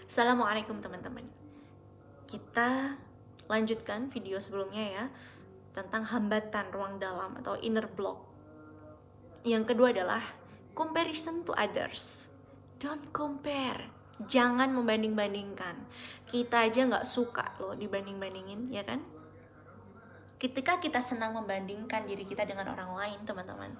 Assalamualaikum teman-teman. Kita lanjutkan video sebelumnya ya, tentang hambatan ruang dalam atau inner block. Yang kedua adalah comparison to others. Don't compare. Jangan membanding-bandingkan. Kita aja nggak suka loh dibanding-bandingin, ya kan? Ketika kita senang membandingkan diri kita dengan orang lain, teman-teman,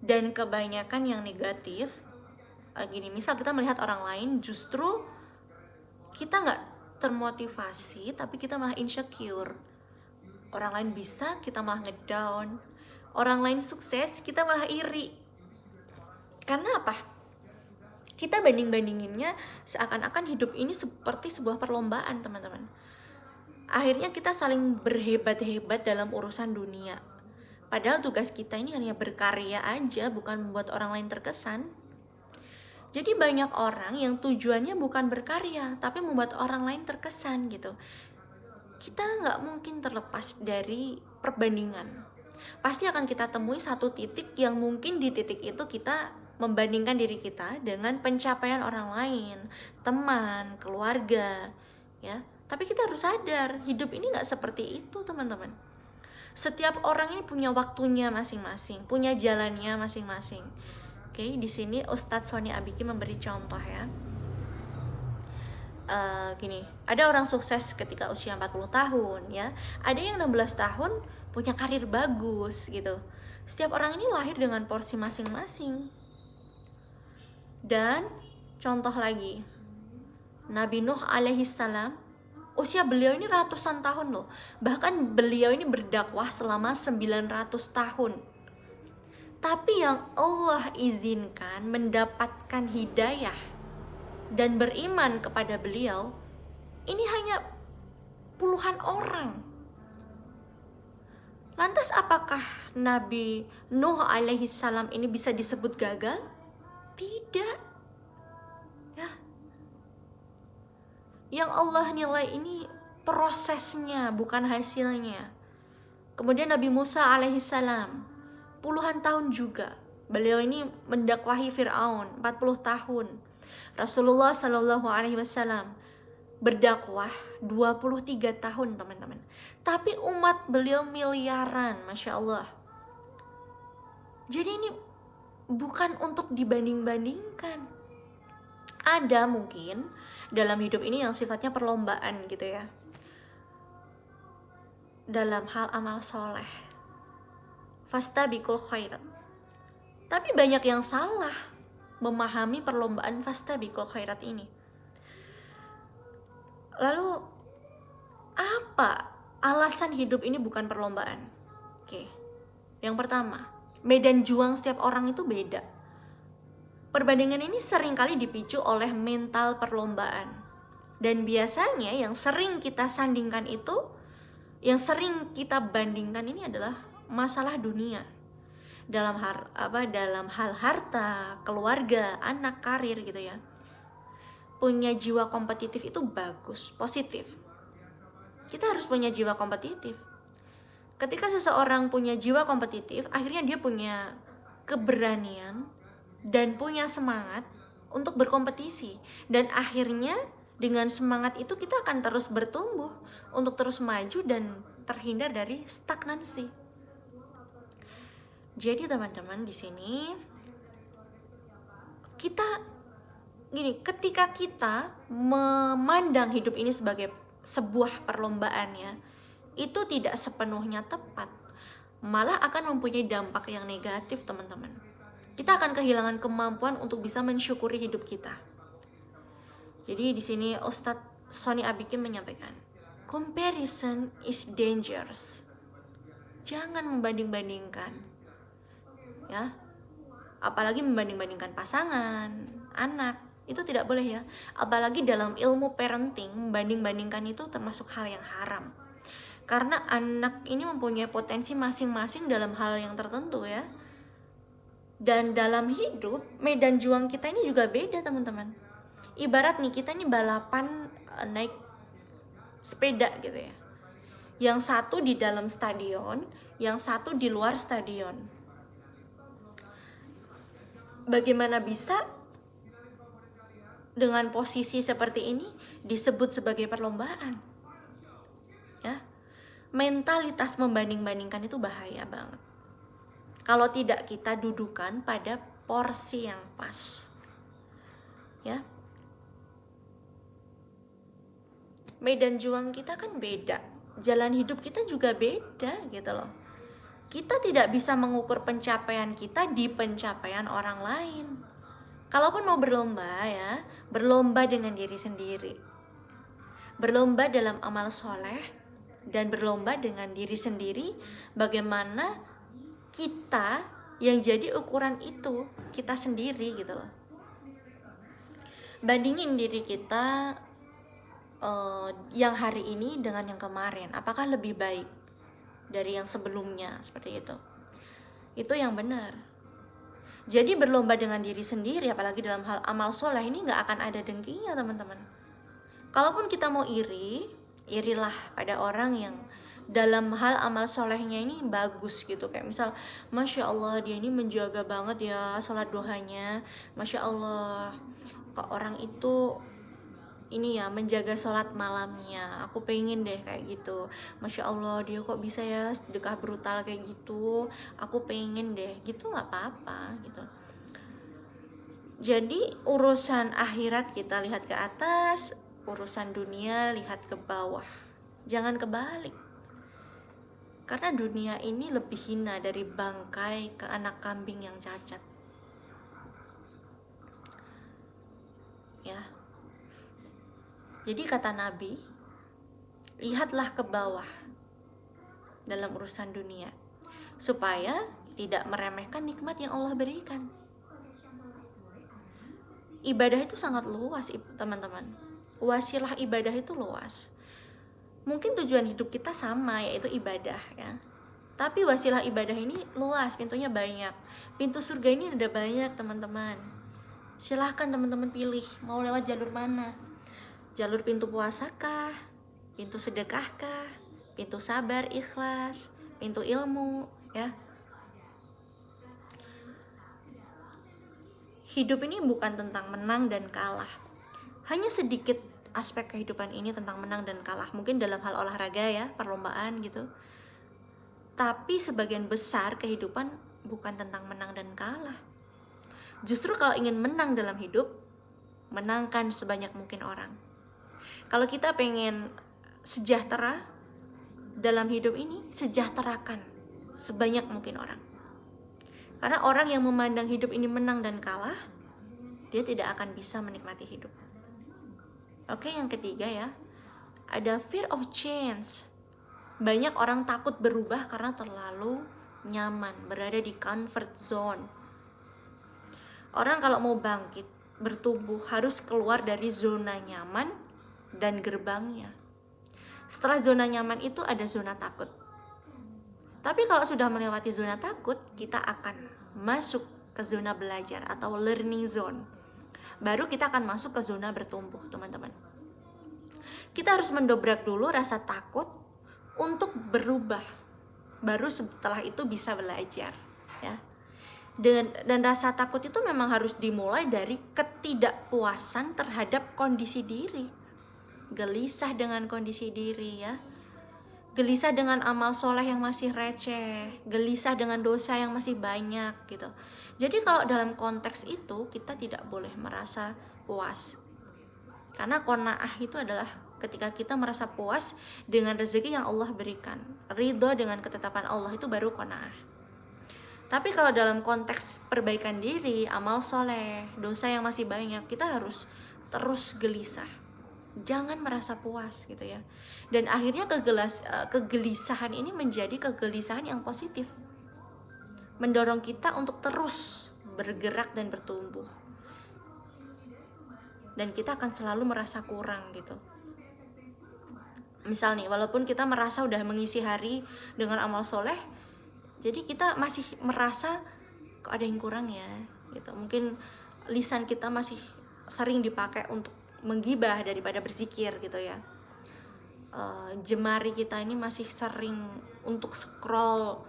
dan kebanyakan yang negatif, gini, misal kita melihat orang lain, justru kita nggak termotivasi, tapi kita malah insecure. Orang lain bisa, kita malah ngedown. Orang lain sukses, kita malah iri. Karena apa? Kita banding-bandinginnya seakan-akan hidup ini seperti sebuah perlombaan, teman-teman. Akhirnya kita saling berhebat-hebat dalam urusan dunia. Padahal tugas kita ini hanya berkarya aja, bukan membuat orang lain terkesan. Jadi banyak orang yang tujuannya bukan berkarya, tapi membuat orang lain terkesan gitu. Kita nggak mungkin terlepas dari perbandingan. Pasti akan kita temui satu titik yang mungkin di titik itu kita membandingkan diri kita dengan pencapaian orang lain, teman, keluarga, ya. Tapi kita harus sadar, hidup ini nggak seperti itu, teman-teman. Setiap orang ini punya waktunya masing-masing, punya jalannya masing-masing. Oke, di sini Ustadz Sony Abiki memberi contoh ya. Gini, ada orang sukses ketika usia 40 tahun ya. Ada yang 16 tahun punya karir bagus gitu. Setiap orang ini lahir dengan porsi masing-masing. Dan contoh lagi, Nabi Nuh alaihissalam, usia beliau ini ratusan tahun loh. Bahkan beliau ini berdakwah selama 900 tahun. Tapi yang Allah izinkan mendapatkan hidayah dan beriman kepada beliau, ini hanya puluhan orang. Lantas apakah Nabi Nuh alaihissalam ini bisa disebut gagal? Tidak. Ya. Yang Allah nilai ini prosesnya, bukan hasilnya. Kemudian Nabi Musa alaihissalam, puluhan tahun juga. Beliau ini mendakwahi Fir'aun 40 tahun. Rasulullah Shallallahu Alaihi Wasallam berdakwah 23 tahun, teman-teman. Tapi umat beliau miliaran, Masya Allah. Jadi ini bukan untuk dibanding-bandingkan. Ada mungkin dalam hidup ini yang sifatnya perlombaan gitu ya, dalam hal amal soleh, fastabiqul khairat. Tapi banyak yang salah memahami perlombaan fastabiqul khairat ini. Lalu apa alasan hidup ini bukan perlombaan? Oke. Yang pertama, medan juang setiap orang itu beda. Perbandingan ini seringkali dipicu oleh mental perlombaan. Dan biasanya yang sering kita sandingkan itu, yang sering kita bandingkan ini adalah masalah dunia. Dalam hal harta, keluarga, anak, karir gitu ya. Punya jiwa kompetitif itu bagus, positif. Kita harus punya jiwa kompetitif. Ketika seseorang punya jiwa kompetitif, akhirnya dia punya keberanian dan punya semangat untuk berkompetisi. Dan akhirnya dengan semangat itu kita akan terus bertumbuh untuk terus maju dan terhindar dari stagnansi. Jadi teman-teman, di sini ketika kita memandang hidup ini sebagai sebuah perlombaan ya, itu tidak sepenuhnya tepat, malah akan mempunyai dampak yang negatif, teman-teman. Kita akan kehilangan kemampuan untuk bisa mensyukuri hidup kita. Jadi di sini Ustadz Sony Abiki menyampaikan, comparison is dangerous. Jangan membanding-bandingkan. Ya, apalagi membanding-bandingkan pasangan, anak, itu tidak boleh ya. Apalagi dalam ilmu parenting, membanding-bandingkan itu termasuk hal yang haram. Karena anak ini mempunyai potensi masing-masing dalam hal yang tertentu ya. Dan dalam hidup, medan juang kita ini juga beda, teman-teman. Ibarat nih, kita ini balapan naik sepeda gitu ya. Yang satu di dalam stadion, yang satu di luar stadion. Bagaimana bisa dengan posisi seperti ini disebut sebagai perlombaan. Ya. Mentalitas membanding-bandingkan itu bahaya banget. Kalau tidak kita dudukan pada porsi yang pas. Ya. Medan juang kita kan beda. Jalan hidup kita juga beda gitu loh. Kita tidak bisa mengukur pencapaian kita di pencapaian orang lain. Kalaupun mau berlomba ya, berlomba dengan diri sendiri. Berlomba dalam amal soleh dan berlomba dengan diri sendiri. Bagaimana kita yang jadi ukuran itu kita sendiri gitu loh. Bandingin diri kita yang hari ini dengan yang kemarin, apakah lebih baik dari yang sebelumnya, seperti itu. Itu yang benar. Jadi berlomba dengan diri sendiri, apalagi dalam hal amal soleh ini nggak akan ada dengkinya teman-teman. Kalaupun kita mau iri, irilah pada orang yang dalam hal amal solehnya ini bagus gitu. Kayak misal, Masya Allah dia ini menjaga banget ya sholat duhanya, Masya Allah kok orang itu ini ya menjaga sholat malamnya, aku pengen deh kayak gitu. Masya Allah dia kok bisa ya sedekah brutal kayak gitu, aku pengen deh gitu. Nggak apa-apa gitu. Jadi urusan akhirat kita lihat ke atas, urusan dunia lihat ke bawah, jangan kebalik. Karena dunia ini lebih hina dari bangkai ke anak kambing yang cacat. Ya. Jadi kata Nabi, lihatlah ke bawah dalam urusan dunia, supaya tidak meremehkan nikmat yang Allah berikan. Ibadah itu sangat luas teman-teman. Wasilah ibadah itu luas. Mungkin tujuan hidup kita sama, yaitu ibadah ya. Tapi wasilah ibadah ini luas, pintunya banyak. Pintu surga ini ada banyak teman-teman. Silahkan teman-teman pilih mau lewat jalur mana. Jalur pintu puasa kah? Pintu sedekah kah? Pintu sabar, ikhlas, pintu ilmu, ya. Hidup ini bukan tentang menang dan kalah. Hanya sedikit aspek kehidupan ini tentang menang dan kalah. Mungkin dalam hal olahraga ya, perlombaan gitu. Tapi sebagian besar kehidupan bukan tentang menang dan kalah. Justru kalau ingin menang dalam hidup, menangkan sebanyak mungkin orang. Kalau kita pengen sejahtera dalam hidup ini, sejahterakan sebanyak mungkin orang. Karena orang yang memandang hidup ini menang dan kalah, dia tidak akan bisa menikmati hidup. Oke, yang ketiga ya, ada fear of change. Banyak orang takut berubah karena terlalu nyaman, berada di comfort zone. Orang kalau mau bangkit, bertumbuh, harus keluar dari zona nyaman dan gerbangnya. Setelah zona nyaman itu ada zona takut. Tapi kalau sudah melewati zona takut, kita akan masuk ke zona belajar atau learning zone. Baru kita akan masuk ke zona bertumbuh, teman-teman. Kita harus mendobrak dulu rasa takut untuk berubah. Baru setelah itu bisa belajar, ya. Dan rasa takut itu memang harus dimulai dari ketidakpuasan terhadap kondisi diri. Gelisah dengan kondisi diri ya. Gelisah dengan amal soleh yang masih receh, gelisah dengan dosa yang masih banyak gitu. Jadi kalau dalam konteks itu kita tidak boleh merasa puas. Karena qanaah itu adalah ketika kita merasa puas dengan rezeki yang Allah berikan. Ridho dengan ketetapan Allah, itu baru qanaah. Tapi kalau dalam konteks perbaikan diri, amal soleh, dosa yang masih banyak, kita harus terus gelisah. Jangan merasa puas gitu ya. Dan akhirnya kegelisahan ini menjadi kegelisahan yang positif, mendorong kita untuk terus bergerak dan bertumbuh. Dan kita akan selalu merasa kurang gitu. Misal nih, walaupun kita merasa udah mengisi hari dengan amal soleh, jadi kita masih merasa kok ada yang kurang ya gitu. Mungkin lisan kita masih sering dipakai untuk menggibah daripada berzikir gitu ya. Jemari kita ini masih sering untuk scroll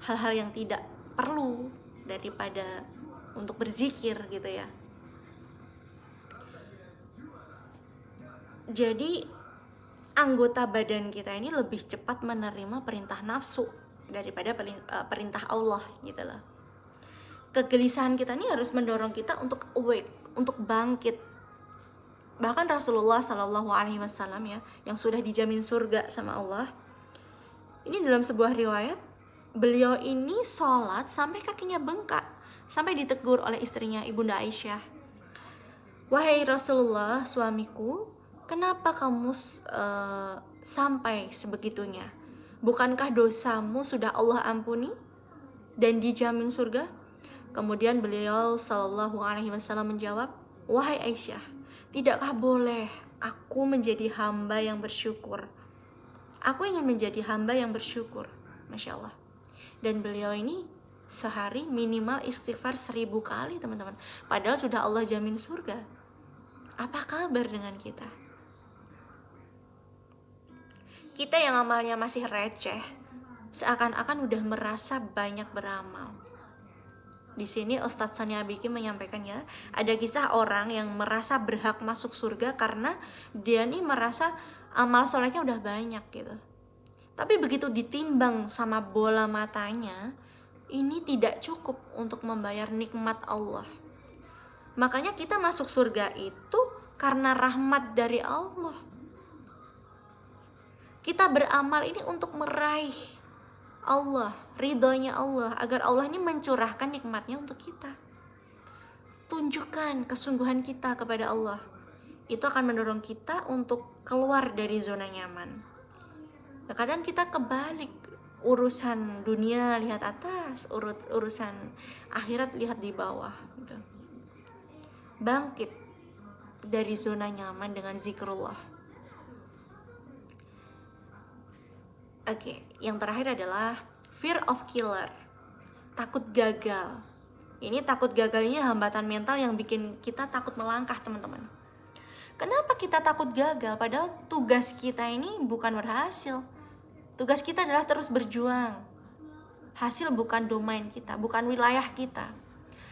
hal-hal yang tidak perlu daripada untuk berzikir gitu ya. Jadi anggota badan kita ini lebih cepat menerima perintah nafsu daripada perintah Allah gitu loh. Kegelisahan kita ini harus mendorong kita untuk awake, untuk bangkit. Bahkan Rasulullah Shallallahu Alaihi Wasallam ya, yang sudah dijamin surga sama Allah, ini dalam sebuah riwayat, beliau ini sholat sampai kakinya bengkak, sampai ditegur oleh istrinya Ibunda Aisyah. Wahai Rasulullah, suamiku, kenapa kamu sampai sebegitunya? Bukankah dosamu sudah Allah ampuni dan dijamin surga? Kemudian beliau Shallallahu Alaihi Wasallam menjawab, wahai Aisyah, tidakkah boleh aku menjadi hamba yang bersyukur? Aku ingin menjadi hamba yang bersyukur. Masya Allah. Dan beliau ini sehari minimal istighfar 1000 kali teman-teman. Padahal sudah Allah jamin surga. Apa kabar dengan kita? Kita yang amalnya masih receh, seakan-akan udah merasa banyak beramal. Di sini Ustadz Sani Abiki menyampaikan ya, ada kisah orang yang merasa berhak masuk surga karena dia nih merasa amal solehnya udah banyak gitu. Tapi begitu ditimbang sama bola matanya, ini tidak cukup untuk membayar nikmat Allah. Makanya kita masuk surga itu karena rahmat dari Allah. Kita beramal ini untuk meraih Allah, ridhonya Allah, agar Allah ini mencurahkan nikmatnya untuk kita. Tunjukkan kesungguhan kita kepada Allah. Itu akan mendorong kita untuk keluar dari zona nyaman. Nah, kadang kita kebalik, urusan dunia lihat atas, urusan akhirat lihat di bawah gitu. Bangkit dari zona nyaman dengan zikrullah. Oke, yang terakhir adalah fear of killer, takut gagal. Ini takut gagal ini hambatan mental yang bikin kita takut melangkah teman-teman. Kenapa kita takut gagal? Padahal tugas kita ini bukan berhasil. Tugas kita adalah terus berjuang. Hasil bukan domain kita, bukan wilayah kita.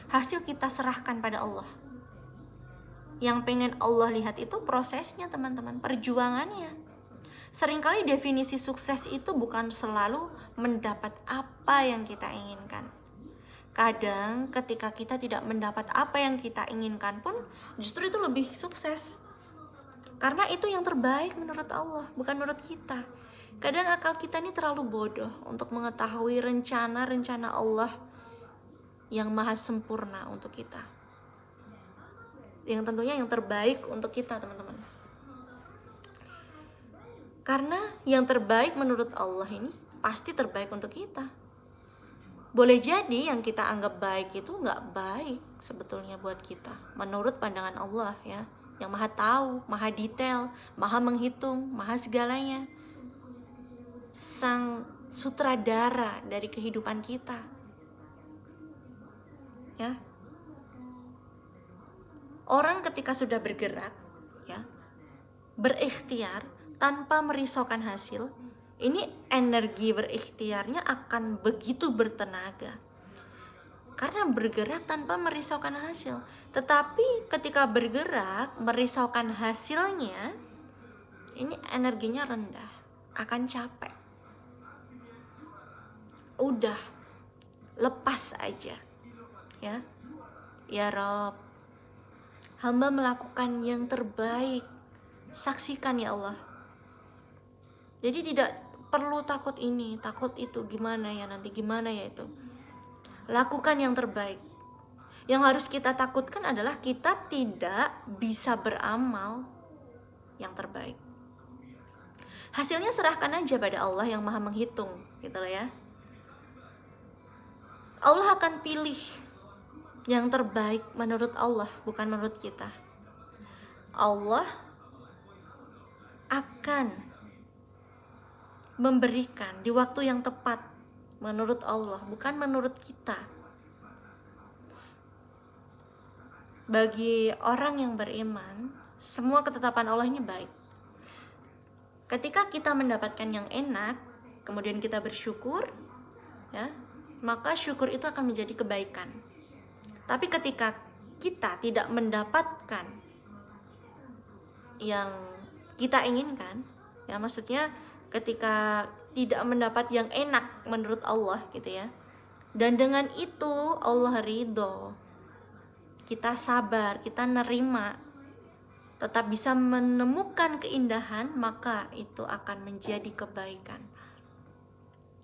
Hasil kita serahkan pada Allah. Yang pengen Allah lihat itu prosesnya teman-teman, perjuangannya. Seringkali definisi sukses itu bukan selalu mendapat apa yang kita inginkan. Kadang ketika kita tidak mendapat apa yang kita inginkan pun justru itu lebih sukses. Karena itu yang terbaik menurut Allah, bukan menurut kita. Kadang akal kita ini terlalu bodoh untuk mengetahui rencana-rencana Allah yang maha sempurna untuk kita. Yang tentunya yang terbaik untuk kita teman-teman. Karena yang terbaik menurut Allah ini pasti terbaik untuk kita. Boleh jadi yang kita anggap baik itu nggak baik sebetulnya buat kita. Menurut pandangan Allah ya, yang maha tahu, maha detail, maha menghitung, maha segalanya. Sang sutradara dari kehidupan kita. Ya. Orang ketika sudah bergerak, ya, berikhtiar, tanpa merisaukan hasil, ini energi berikhtiarnya akan begitu bertenaga. Karena bergerak tanpa merisaukan hasil. Tetapi ketika bergerak, merisaukan hasilnya, ini energinya rendah, akan capek. Udah, lepas aja. Ya, ya Rob, hamba melakukan yang terbaik. Saksikan ya Allah. Jadi tidak perlu takut ini, takut itu, gimana ya nanti, gimana ya itu. Lakukan yang terbaik. Yang harus kita takutkan adalah kita tidak bisa beramal yang terbaik. Hasilnya serahkan aja pada Allah yang maha menghitung, gitu loh ya. Allah akan pilih yang terbaik menurut Allah, bukan menurut kita. Allah akan memberikan di waktu yang tepat menurut Allah, bukan menurut kita. Bagi orang yang beriman, semua ketetapan Allah ini baik. Ketika kita mendapatkan yang enak, kemudian kita bersyukur, ya, maka syukur itu akan menjadi kebaikan. Tapi ketika kita tidak mendapatkan yang kita inginkan, ya maksudnya ketika tidak mendapat yang enak menurut Allah gitu ya, dan dengan itu Allah ridho, kita sabar, kita nerima, tetap bisa menemukan keindahan, maka itu akan menjadi kebaikan.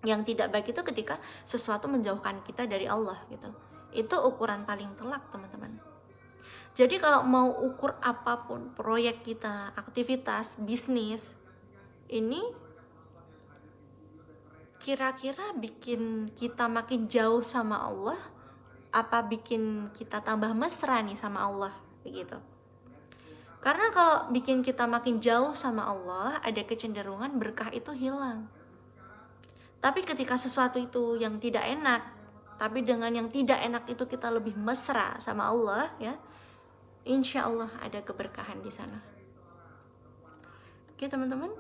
Yang tidak baik itu ketika sesuatu menjauhkan kita dari Allah gitu. Itu ukuran paling telak, teman-teman. Jadi kalau mau ukur apapun, proyek kita, aktivitas, bisnis, ini kira-kira bikin kita makin jauh sama Allah, apa bikin kita tambah mesra nih sama Allah, begitu. Karena kalau bikin kita makin jauh sama Allah, ada kecenderungan berkah itu hilang. Tapi ketika sesuatu itu yang tidak enak, tapi dengan yang tidak enak itu kita lebih mesra sama Allah, ya, insya Allah ada keberkahan di sana. Oke teman-teman,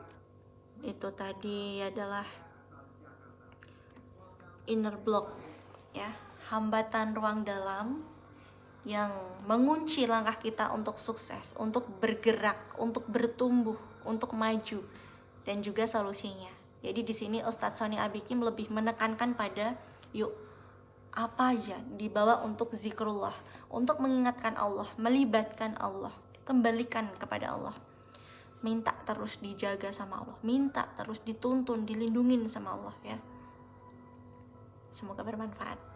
itu tadi adalah inner block, ya, hambatan ruang dalam yang mengunci langkah kita untuk sukses, untuk bergerak, untuk bertumbuh, untuk maju, dan juga solusinya. Jadi di sini Ustadz Sony Abikim lebih menekankan pada yuk apa aja dibawa untuk zikrullah, untuk mengingatkan Allah, melibatkan Allah, kembalikan kepada Allah, minta terus dijaga sama Allah, minta terus dituntun, dilindungin sama Allah ya. Semoga bermanfaat.